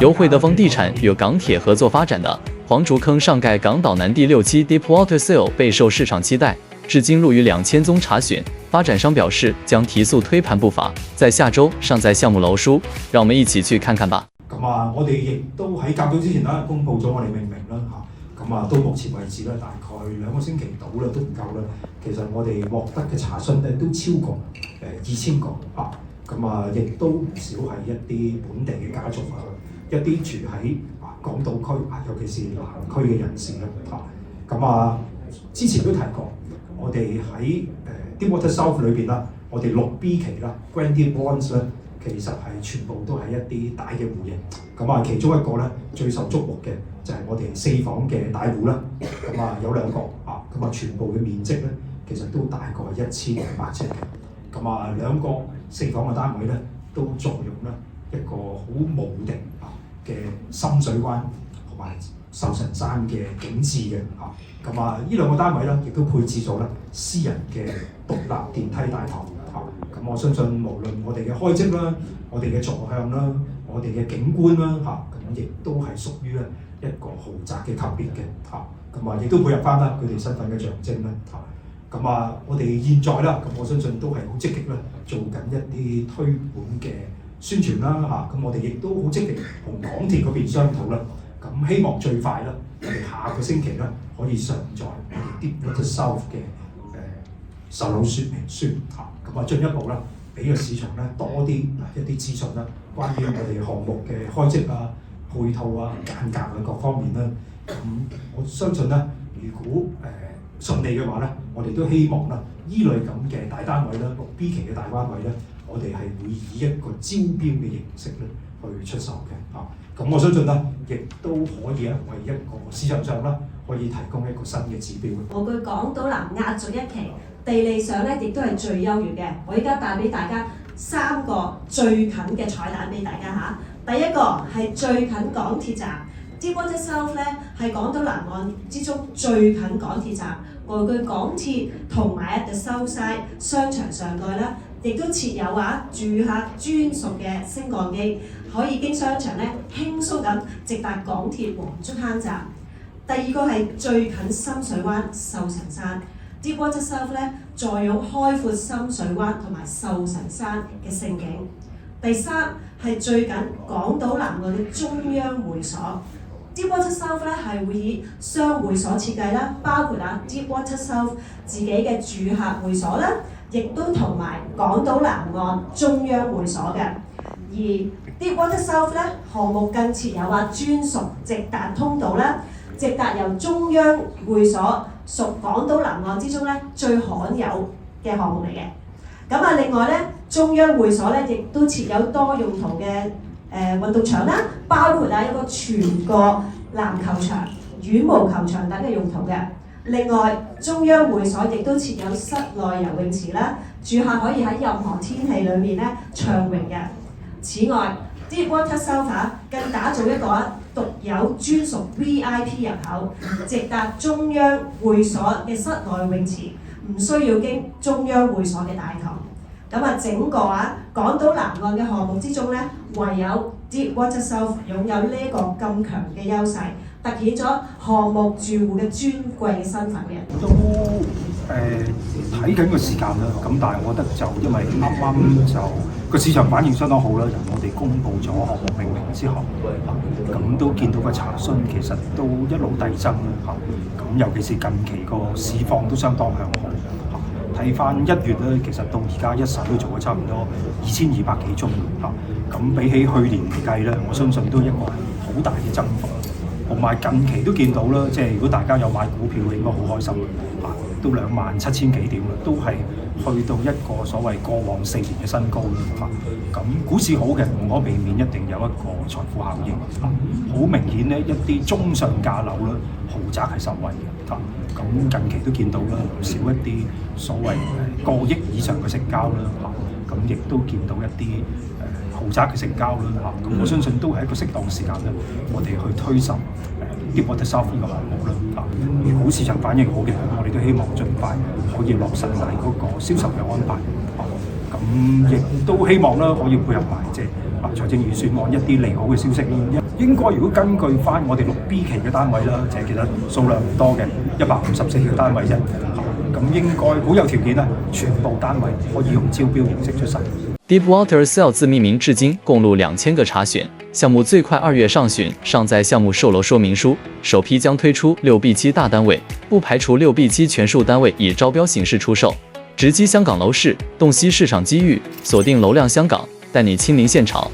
由會德豐地產與港鐵合作發展的黃竹坑上蓋港島南第6期 Deepwater Sale 備受市場期待，至今錄逾2000宗查詢。發展商表示將提速推盤步伐，在下週上載項目樓書，讓我們一起去看看吧。我哋亦都喺較早之前公布咗我哋命名啦嚇，到目前為止大概2個星期到啦都唔夠啦。其實我哋獲得嘅查詢都超過2000個嚇，亦都唔少係一啲本地嘅家族一啲住喺港島區尤其是南區嘅人士啦嚇。之前都提過，我哋喺Deepwater South 裏邊啦，我哋6B 期啦 Grand Deep Bonds 咧，其實係全部都係一啲大嘅戶型。其中一個咧最受矚目嘅就係我哋4房嘅大戶啦。有2個全部嘅面積咧其實都大概係1500尺嘅。2個4房嘅單位咧都作用咧一個好無敵嘅深水灣同埋壽臣山嘅景緻嘅嚇。呢2個單位咧亦都配置咗咧私人嘅獨立電梯大堂嚇。我相信無論我哋嘅開則啦、我哋嘅坐向啦、我哋嘅景觀啦嚇，亦都係屬於咧一個豪宅嘅級別嘅嚇。亦都配合翻啦佢哋身份嘅象徵啦嚇。我哋現在啦，我相信都係好積極啦，做緊一啲推盤嘅宣傳啦嚇。我哋亦都好積極同港鐵嗰邊商討啦。希望最快啦，我哋下個星期咧可以上載我哋 Deepwater South 嘅售樓說明書嚇。進一步啦，俾個市場咧多啲一啲資訊啦，關於我哋項目嘅開則配套間隔各方面啦。我相信咧，如果順利嘅話咧，我哋都希望啦，依類咁嘅大單位啦，6B 期嘅大單位咧，我哋係會以一個招標嘅形式咧去出售嘅嚇。我相信咧，亦都可以為一個市場上啦，可以提供一個新嘅指標。我據港島南壓軸1期，地理上咧亦都係最優越嘅。我依家帶俾大家3個最近嘅彩蛋俾大家嚇。第一個係最近港鐵站 Deepwater South 咧，係港島南岸之中最近港鐵站。外據港鐵同埋 The Southside 商場上蓋啦，亦都設有住客專屬嘅升降機，可以經商場咧輕鬆咁直達港鐵黃竹坑站。第2個係最近深水灣壽臣山 Deepwater South 咧，坐擁開闊深水灣同埋壽臣山嘅勝景。第3係最近港島南岸嘅中央會所。Deepwater South 咧係會以雙會所設計啦，包括Deepwater South 自己嘅住客會所啦，亦都同埋港島南岸中央會所嘅。而 Deepwater South 咧項目更設有專屬直達通道啦，直達由中央會所屬港島南岸之中咧最罕有嘅項目嚟嘅。另外咧中央會所咧亦都設有多用途嘅運動場啦，包括一個全個籃球場、羽毛球場等嘅用途嘅。另外，中央會所亦都設有室內游泳池啦，住客可以喺任何天氣裏面暢泳嘅。此外 ，Deepwater South 更打造一個獨有專屬 VIP 入口，直達中央會所嘅室內泳池，唔需要經中央會所嘅大堂。整個港島南岸嘅項目之中咧，唯有 Deepwater South 擁有呢一個咁強嘅優勢，凸顯咗項目住戶嘅尊貴嘅身份嘅。都睇緊個時間啦，但係我覺得就因為啱啱就個市場反應相當好啦，由我哋公布咗項目命名之後，咁都見到個查詢其實都一路遞增啦，尤其是近期個市況都相當向好。睇翻1月咧，其實到而家一手都做咗差唔多2200幾宗嚇，咁比起去年嚟計咧，我相信都一個好大嘅增幅。同埋近期都見到啦，即係如果大家有買股票，應該好開心嚇，都27000幾點啦，都係去到一個所謂過往4年嘅新高嚇。咁股市好嘅，無可避免一定有一個財富效應嚇。好明顯咧，一啲中上價樓啦，豪宅係受惠嘅嚇。咁近期都見到啦，唔少一啲所謂過億以上嘅成交啦嚇。咁亦都見到一啲豪宅嘅成交啦嚇。咁我相信都係一個適當時間咧，我哋去推售Deepwater South 呢個項目啦嚇。如果市場反應好嘅，我哋都希望盡快可以落實埋嗰個銷售嘅安排。咁亦都希望啦，可以配合埋即係財政預算案一啲利好嘅消息啦。應該如果根據翻我哋6B 期嘅單位啦，就係其實數量唔多嘅154個單位啫，咁應該好有條件啊，全部單位可以用招標形式出售。Deepwater Cell 自命名至今共錄2000個查選，項目最快2月上旬，尚在項目售樓說明書，首批將推出6B7大單位，不排除6B7全數單位以招標形式出售，直擊香港樓市，洞悉市場機遇，鎖定樓量香港，帶你親臨現場。